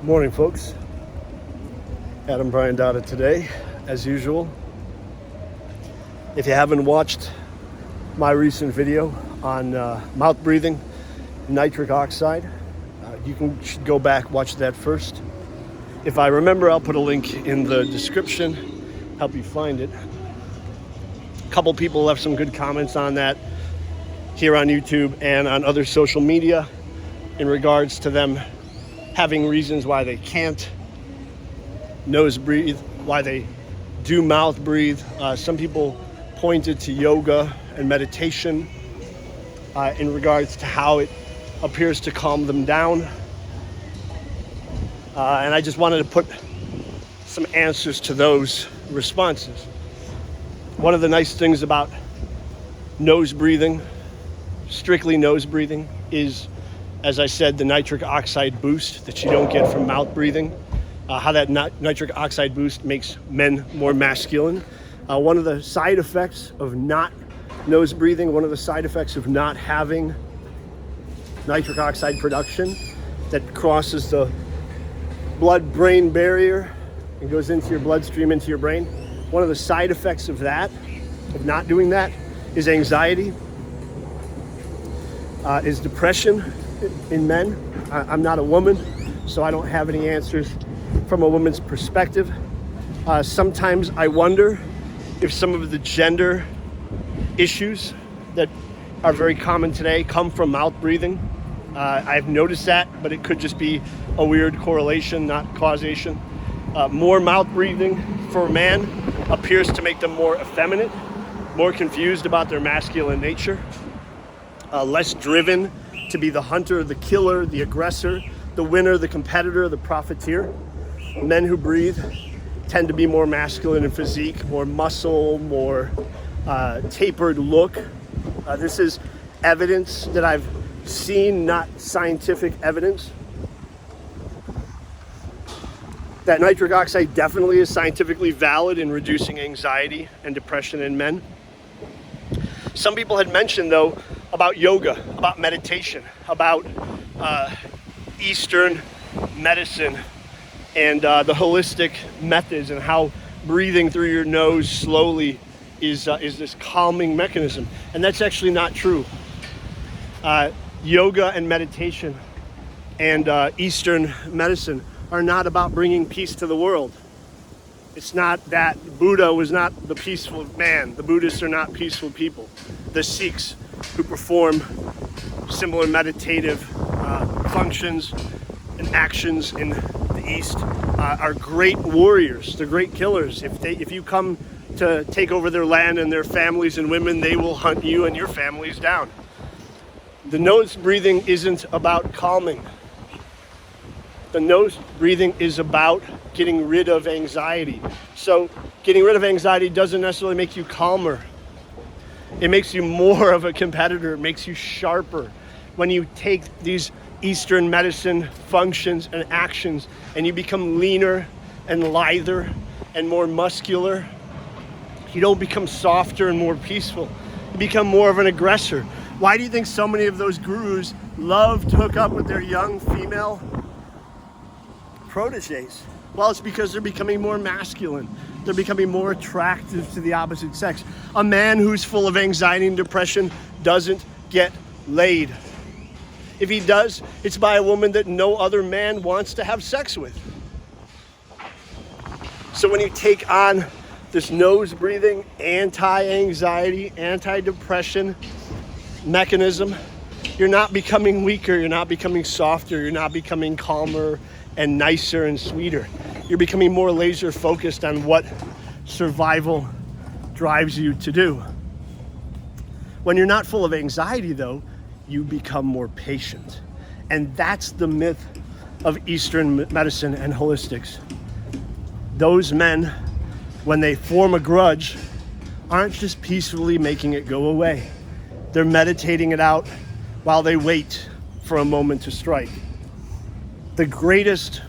Morning, folks. Adam Brian Dada today, as usual. If you haven't watched my recent video on mouth breathing, nitric oxide, should go back, watch that first. If I remember, I'll put a link in the description, help you find it. A couple people left some good comments on that here on YouTube and on other social media in regards to them having reasons why they can't nose breathe, why they do mouth breathe. Some people pointed to yoga and meditation in regards to how it appears to calm them down. And I just wanted to put some answers to those responses. One of the nice things about nose breathing, strictly nose breathing, is, as I said, the nitric oxide boost that you don't get from mouth breathing. How that nitric oxide boost makes men more masculine. One of the side effects of not nose breathing, one of the side effects of not having nitric oxide production that crosses the blood-brain barrier and goes into your bloodstream, into your brain. One of the side effects of that, of not doing that, is anxiety, is depression in men. I'm not a woman, so I don't have any answers from a woman's perspective. Sometimes I wonder if some of the gender issues that are very common today come from mouth breathing. I've noticed that, but it could just be a weird correlation, not causation. More mouth breathing for a man appears to make them more effeminate, more confused about their masculine nature, less driven to be the hunter, the killer, the aggressor, the winner, the competitor, the profiteer. Men who breathe tend to be more masculine in physique, more muscle, more tapered look. This is evidence that I've seen, not scientific evidence, that nitric oxide definitely is scientifically valid in reducing anxiety and depression in men. Some people had mentioned, though, about yoga, about meditation, about Eastern medicine and the holistic methods, and how breathing through your nose slowly is this calming mechanism. And that's actually not true. Yoga and meditation and Eastern medicine are not about bringing peace to the world. It's not that. Buddha was not the peaceful man. The Buddhists are not peaceful people. The Sikhs, who perform similar meditative functions and actions in the East, are great warriors. They're great killers. If you come to take over their land and their families and women, they will hunt you and your families down. The nose breathing isn't about calming. The nose breathing is about getting rid of anxiety. So getting rid of anxiety doesn't necessarily make you calmer. It makes you more of a competitor. It makes you sharper. When you take these Eastern medicine functions and actions and you become leaner and lither and more muscular, you don't become softer and more peaceful. You become more of an aggressor. Why do you think so many of those gurus love to hook up with their young female proteges? Well, it's because they're becoming more masculine. They're becoming more attractive to the opposite sex. A man who's full of anxiety and depression doesn't get laid. If he does, it's by a woman that no other man wants to have sex with. So when you take on this nose breathing, anti-anxiety, anti-depression mechanism, you're not becoming weaker, you're not becoming softer, you're not becoming calmer and nicer and sweeter. You're becoming more laser focused on what survival drives you to do. When you're not full of anxiety, though, you become more patient. And that's the myth of Eastern medicine and holistics. Those men, when they form a grudge, aren't just peacefully making it go away. They're meditating it out while they wait for a moment to strike. The greatest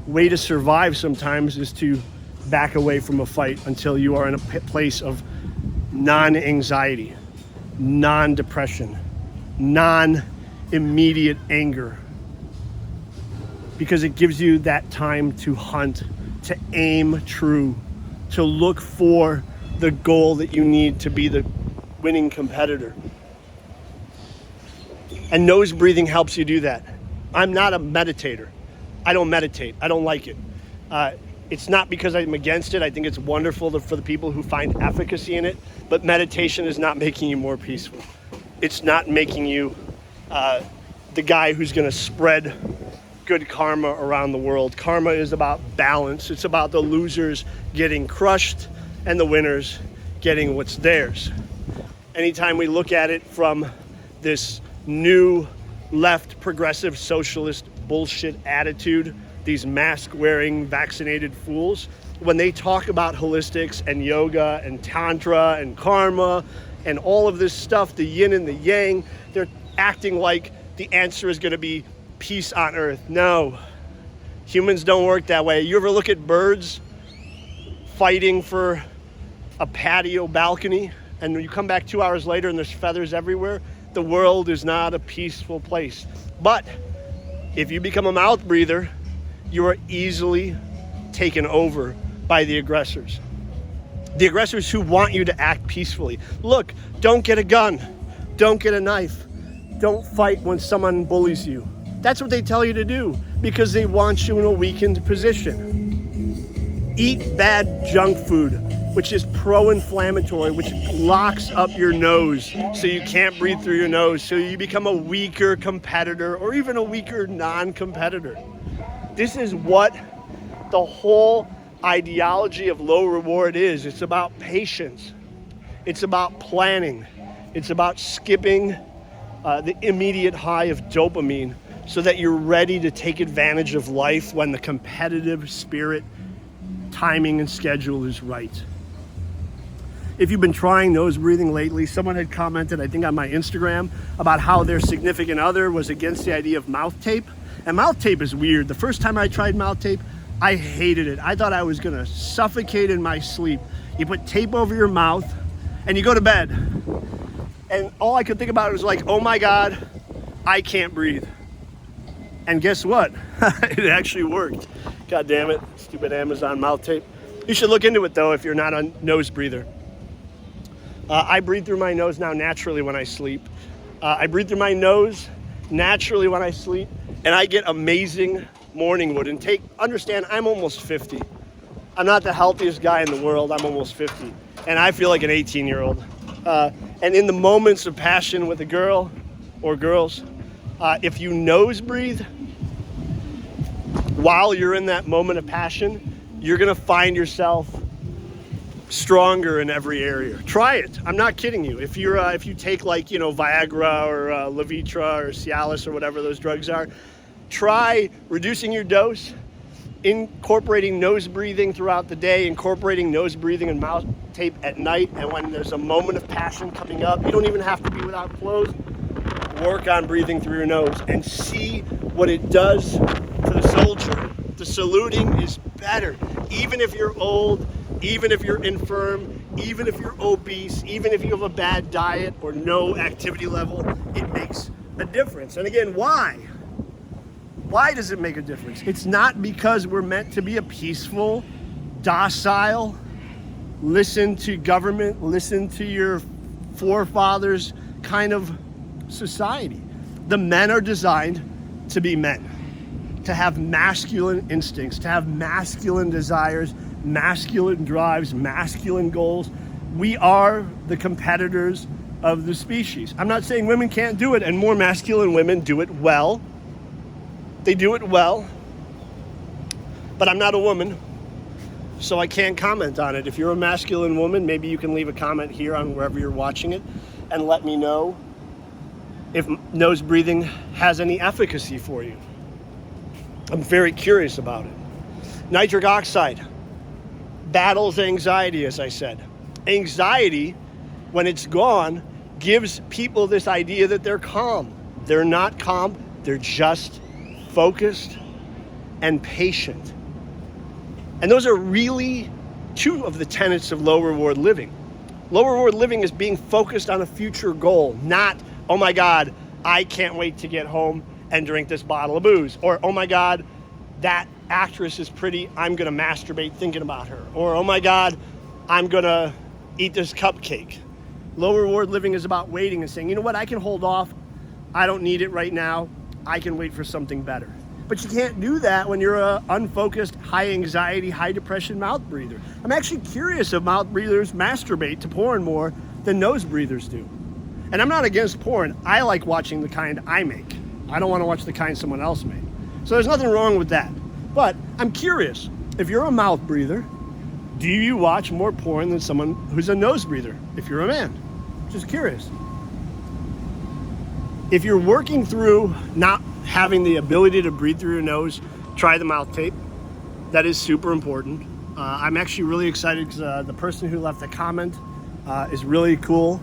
way to survive sometimes is to back away from a fight until you are in a place of non-anxiety, non-depression, non-immediate anger. because it gives you that time to hunt, to aim true, to look for the goal that you need to be the winning competitor. And nose breathing helps you do that. I'm not a meditator. I don't meditate. I don't like it. It's not because I'm against it. I think it's wonderful for the people who find efficacy in it. But meditation is not making you more peaceful. It's not making you the guy who's going to spread good karma around the world. Karma is about balance. It's about the losers getting crushed and the winners getting what's theirs. Anytime we look at it from this new left progressive socialist bullshit attitude, these mask-wearing vaccinated fools, when they talk about holistics and yoga and tantra and karma and all of this stuff, the yin and the yang, they're acting like the answer is going to be peace on earth. No, humans don't work that way. You ever look at birds fighting for a patio balcony, and you come back 2 hours later and there's feathers everywhere? The world is not a peaceful place. But if you become a mouth breather, you are easily taken over by the aggressors. The aggressors who want you to act peacefully. Look, don't get a gun. Don't get a knife. Don't fight when someone bullies you. That's what they tell you to do because they want you in a weakened position. Eat bad junk food, which is pro-inflammatory, which locks up your nose so you can't breathe through your nose, so you become a weaker competitor or even a weaker non-competitor. This is what the whole ideology of low reward is. It's about patience. It's about planning. It's about skipping the immediate high of dopamine so that you're ready to take advantage of life when the competitive spirit, timing, and schedule is right. If you've been trying nose breathing lately, someone had commented, I think on my Instagram, about how their significant other was against the idea of mouth tape. And mouth tape is weird. The first time I tried mouth tape, I hated it. I thought I was gonna suffocate in my sleep. You put tape over your mouth and you go to bed. And all I could think about was like, oh my God, I can't breathe. And guess what? It actually worked. God damn it, stupid Amazon mouth tape. You should look into it though if you're not a nose breather. I breathe through my nose now naturally when I sleep. I breathe through my nose naturally when I sleep, and I get amazing morning wood. And understand, I'm almost 50. I'm not the healthiest guy in the world. I'm almost 50, and I feel like an 18-year-old. And in the moments of passion with a girl or girls, if you nose breathe while you're in that moment of passion, you're gonna find yourself stronger in every area. Try it. I'm not kidding you. If you take Viagra or Levitra or Cialis or whatever those drugs are, try reducing your dose, incorporating nose breathing throughout the day, incorporating nose breathing and mouth tape at night, and when there's a moment of passion coming up, you don't even have to be without clothes. Work on breathing through your nose and see what it does to the soldier. The saluting is better. Even if you're old, even if you're infirm, even if you're obese, even if you have a bad diet or no activity level, it makes a difference. And again, why? Why does it make a difference? It's not because we're meant to be a peaceful, docile, listen to government, listen to your forefathers kind of society. The men are designed to be men, to have masculine instincts, to have masculine desires, masculine drives, masculine goals. We are the competitors of the species. I'm not saying women can't do it, and more masculine women do it well. They do it well, but I'm not a woman, so I can't comment on it. If you're a masculine woman, maybe you can leave a comment here on wherever you're watching it and let me know if nose breathing has any efficacy for you. I'm very curious about it. Nitric oxide battles anxiety, as I said. Anxiety, when it's gone, gives people this idea that they're calm. They're not calm, they're just focused and patient. And those are really two of the tenets of low reward living. Low reward living is being focused on a future goal, not, oh my God, I can't wait to get home and drink this bottle of booze. Or, oh my God, that actress is pretty, I'm gonna masturbate thinking about her. Or, oh my God, I'm gonna eat this cupcake. Low reward living is about waiting and saying, you know what, I can hold off. I don't need it right now. I can wait for something better. But you can't do that when you're a unfocused, high anxiety, high depression mouth breather. I'm actually curious if mouth breathers masturbate to porn more than nose breathers do. And I'm not against porn. I like watching the kind I make. I don't want to watch the kind someone else made. So there's nothing wrong with that. But I'm curious, if you're a mouth breather, do you watch more porn than someone who's a nose breather, if you're a man? Just curious. If you're working through not having the ability to breathe through your nose, try the mouth tape. That is super important. I'm actually really excited because the person who left the comment is really cool,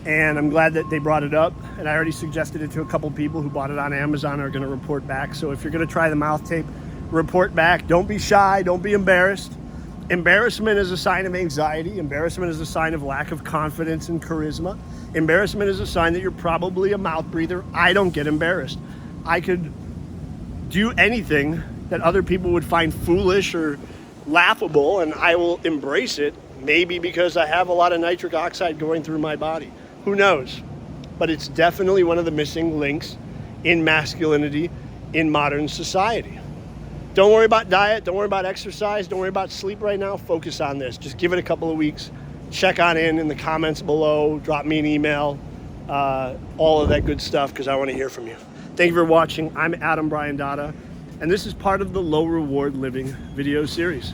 and I'm glad that they brought it up. And I already suggested it to a couple people who bought it on Amazon are going to report back. So if you're going to try the mouth tape, report back. Don't be shy. Don't be embarrassed. Embarrassment is a sign of anxiety. Embarrassment is a sign of lack of confidence and charisma. Embarrassment is a sign that you're probably a mouth breather. I don't get embarrassed. I could do anything that other people would find foolish or laughable, and I will embrace it, maybe because I have a lot of nitric oxide going through my body. Who knows? But it's definitely one of the missing links in masculinity in modern society. Don't worry about diet. Don't worry about exercise. Don't worry about sleep right now. Focus on this. Just give it a couple of weeks. Check on in the comments below. Drop me an email. All of that good stuff, because I want to hear from you. Thank you for watching. I'm Adam Brian Dada, and this is part of the Low Reward Living video series.